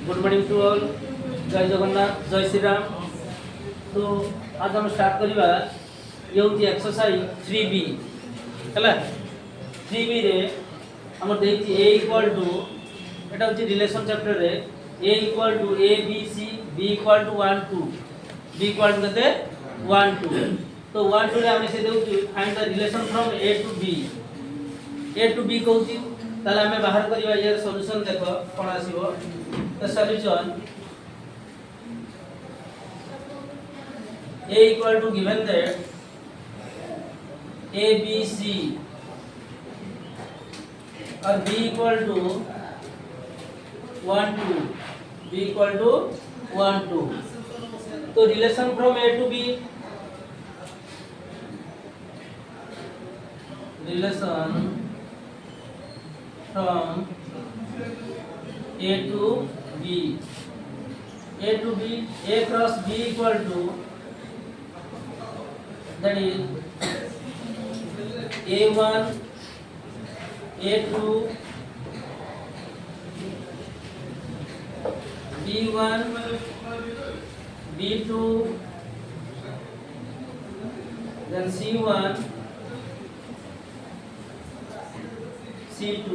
Good morning to all. जय जगन्नाथ, जय श्री राम। तो आज हम स्टार्ट करवा ये हूँ एक्सरसाइज 3B है। 3B रे हम देखिए ए इक्वल टू एटा हूँ रिलेशन चैप्टर रे A equal to A B C B equal to 1 2 B equal to कते 1 2। तो 1 2 रे हम से देउची find the relation from A to B. A to B कहूची ताले हमें बाहर करवा यार सॉल्यूशन देखो कोन आसीबो। The solution A equal to given that A B C और B equal to 1 2 B equal to 1 2। तो relation from A to B, relation from A to B, A to B, A cross B equal to that is A1, A2, B1, B2, then C1, C2।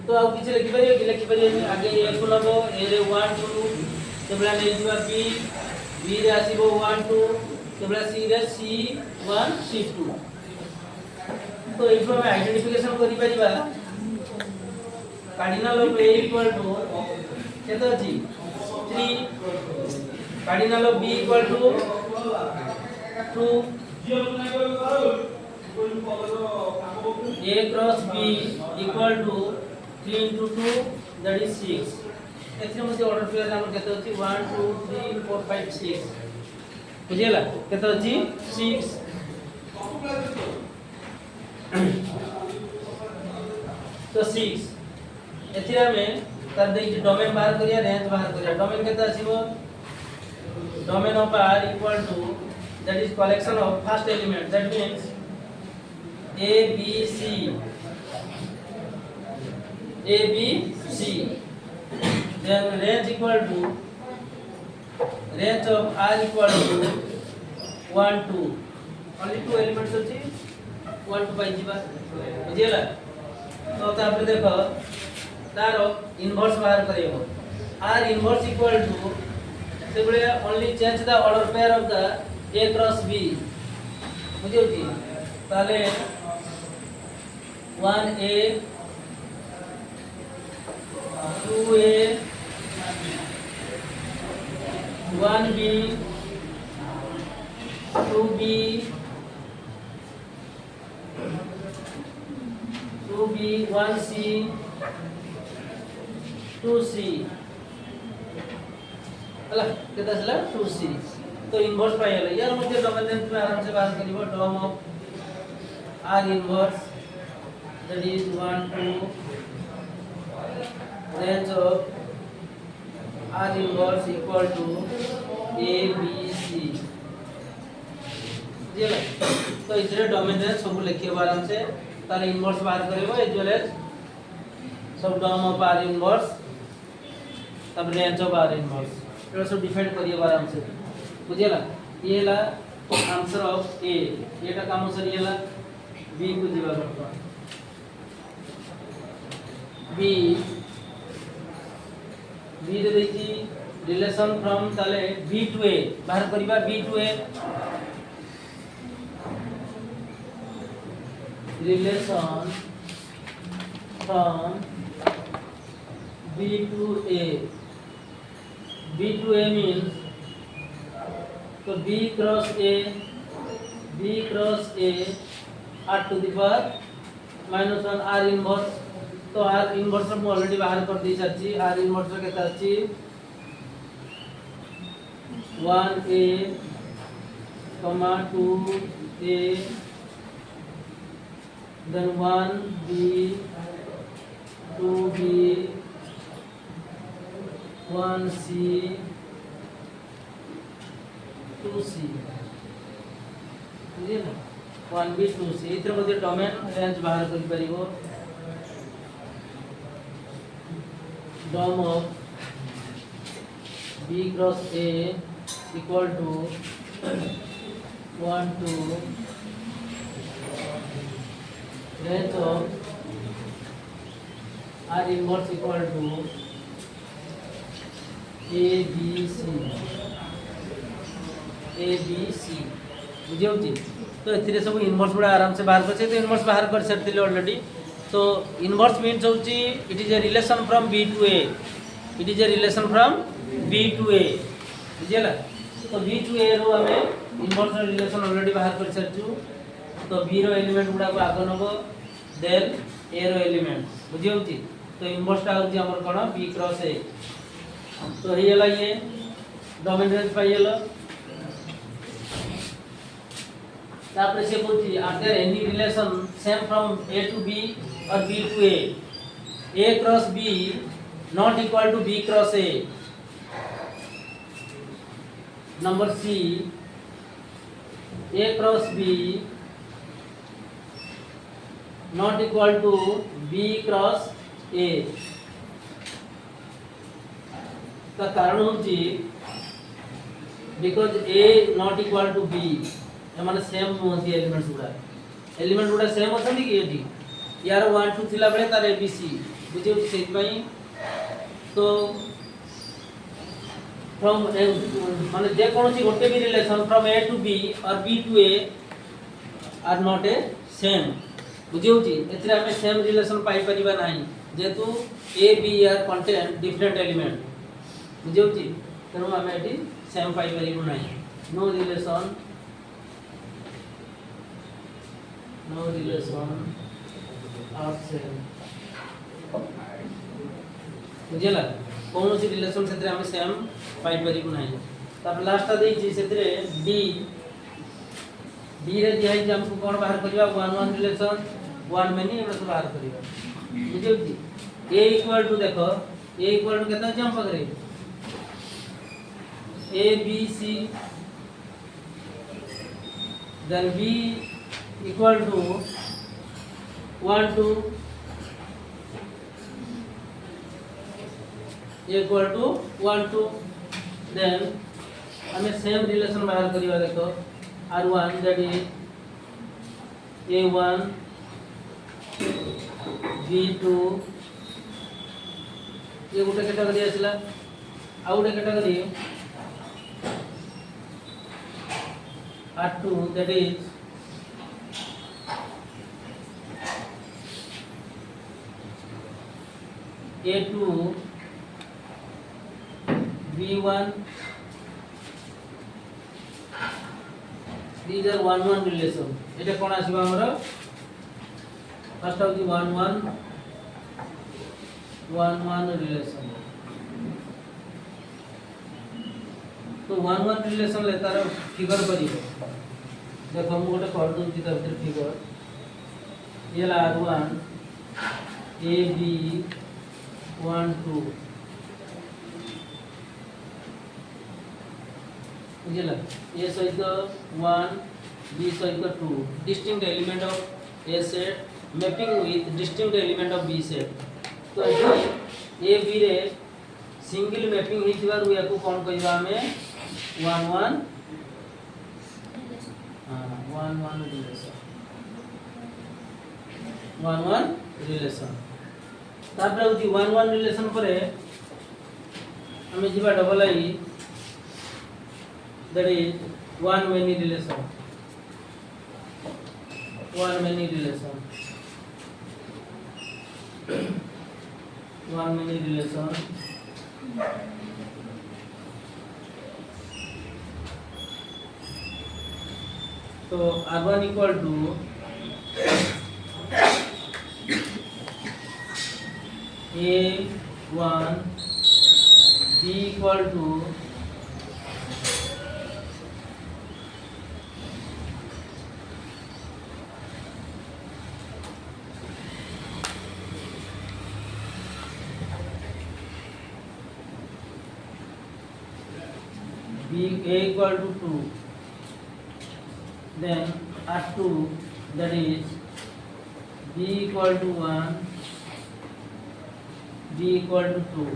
तो अब किछ लिखि परियो आगे ए को लबो ए रे 1 2 केबला नै दिबा बी बी रे आसीबो 1 2 केबला सी रे सी 1 सी 2। तो एठो हम आइडेंटिफिकेशन करि परिबा cardinal of A equal to केतो अछि 3, cardinal of B equal to 2, A cross B equal to 3 into 2 that is 6। एथि मते ऑर्डर पेयर हमर केते अछि 1 2 3 4 5 6 बुझियला केते अछि 6। तो 6 एथि हमें कर दे डोमेन बाहर करिया रेंज बाहर करिया। डोमेन केते आसीबो domain of R equal to that is collection of first element, that means A B C, A B C, then range equal to range of R equal to 1 2, only two elements अछि 1 2 पाइ जिबा बुझियला। तो तापर देखो तारो inverse बाहर करियो R inverse equal to से बळे only change the order pair of the A cross B बुझियो जी। ताले 1A 2A 1B 2B 2B 1C 2C हला केता छला 2C। तो इनवर्स पाइला यार मध्ये डोमेन में आराम से बात करिवो डोम of R inverse that is 1 2 range of R inverse equal to A B C बुझियला। तो इधर डोमेन रे सब लिखियो आराम से ताले इनवर्स बाहर करिवो एज वेल एज सब डोम ऑफ R inverse तब रेंज ऑफ R inverse एटा सब डिफाइन करियो आराम से बुझियला। ये ला आंसर ऑफ ए एटा काम सरियला बी को जीवा करतो बी बी रे देखि रिलेशन फ्रॉम ताले बी टू ए बाहर करिबा B to A relation from B to A. B to A means तो B cross A R to the power -1 R inverse। तो R inverse हम ऑलरेडी बाहर कर दी साची। R inverse केता अछि 1A 2A then 1B 2B 1C 2C बुझिए ना 1B 2C इतर मध्ये डोमेन रेंज बाहर कर परिबो DOM of B cross A equal to 1 to range of R inverse equal to A B C बुझे तो ए सब इनवर्स गुड़ा आराम से बाहर कर इनवर्स बाहर कर सारी ऑलरेडी तो इनवर्स मीन्स होची it is a relation from B to A it is a relation from B to A बुझेला तो बी टू ए रो हमें इनवर्स रिलेशन ऑलरेडी बाहर कर सारी तो बी रो एलिमेंट गुड़ा को आग नब देन ए रो एलिमेंट बुझे तो इनवर्सटा होची हमर कोन बी क्रॉस ए तो हे होला ये डोमेन रेंज पाइएलो तापर से बोलती are there any relation same from A to B और B to A cross B not equal to B cross A number C A cross B not equal to B cross A का कारण होची because A not equal to B माने same होती element गुड़ा same अछंती कि एटी यार 1 2 थिला बेले तार एबीसी बुझे सेहि पई तो फ्रॉम माने जे कोनोसी गोटे भी relation from A to B और B to A are not a same बुझे एथिरे हमें सेम रिलेशन पाई परिबा नाही जेतु A B are contain different element बुझे तेणु हमें एटी सेम पाई परिबो नाही नो रिलेशन are same बुझेला कौन सी रिलेशन से हमें सेम पाई परिबो नाही तब लास्ट देई छी सेतरे डी डी रे दिया है हमको कौन बाहर करिया 1 1 रिलेशन 1 मेनी एबे सब बाहर करिया बुझे ए इक्वल टू देखो ए इक्वल टू केतना जम पकरे A B C then B equal to 1 2 equal to 1 2 then हमें सेम रिलेशन बाहर करिवा देखो R1 that is A1 B2 ये गोटे कैटेगरी आसिला आ गोटे category R2 that is A2 B1 these are 1 1 relation এটা কোন আসিবা আমরা ফার্স্ট হচ্ছে 1 1 relation तो 1 1 relation ले तार फिगर करियो देखो हम गोटे कर दूची त भीतर फिगर ये ला R1 A B 1 2 बुझला ए सहित 1 बी सहित 2 distinct element of A set mapping with distinct element of B set तो ए बी रे सिंगल मैपिंग हिथिबार या को कोन कहबा हमें 1 1 1 1 रिलेशन 1 1 रिलेशन तापर होती 1 1 रिलेशन परे हमें जीवा double I that is 1 many relation 1 many relation 1 many relation तो R1 equal to A1 B equal to B A equal to 2 then R2 that is B equal to 1 b equal to 2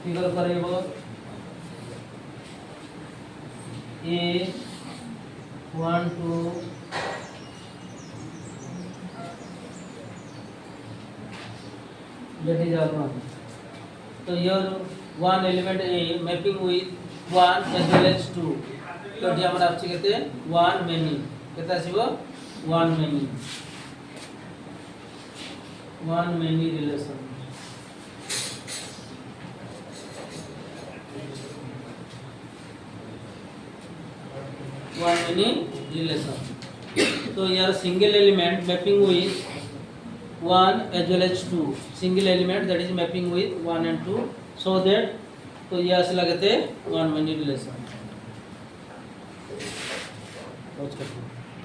figure करेबो a 1 2 that is our one. So here one element A mapping with 1 as well as 2. तो ये हमारा आपसे कहते हैं one many कहता है सिवा one many relation. One many relation. तो यार single element mapping with 1 as well as 2 single element that is mapping with 1 and 2 so that तो ये ऐसे लगते हैं one many relation.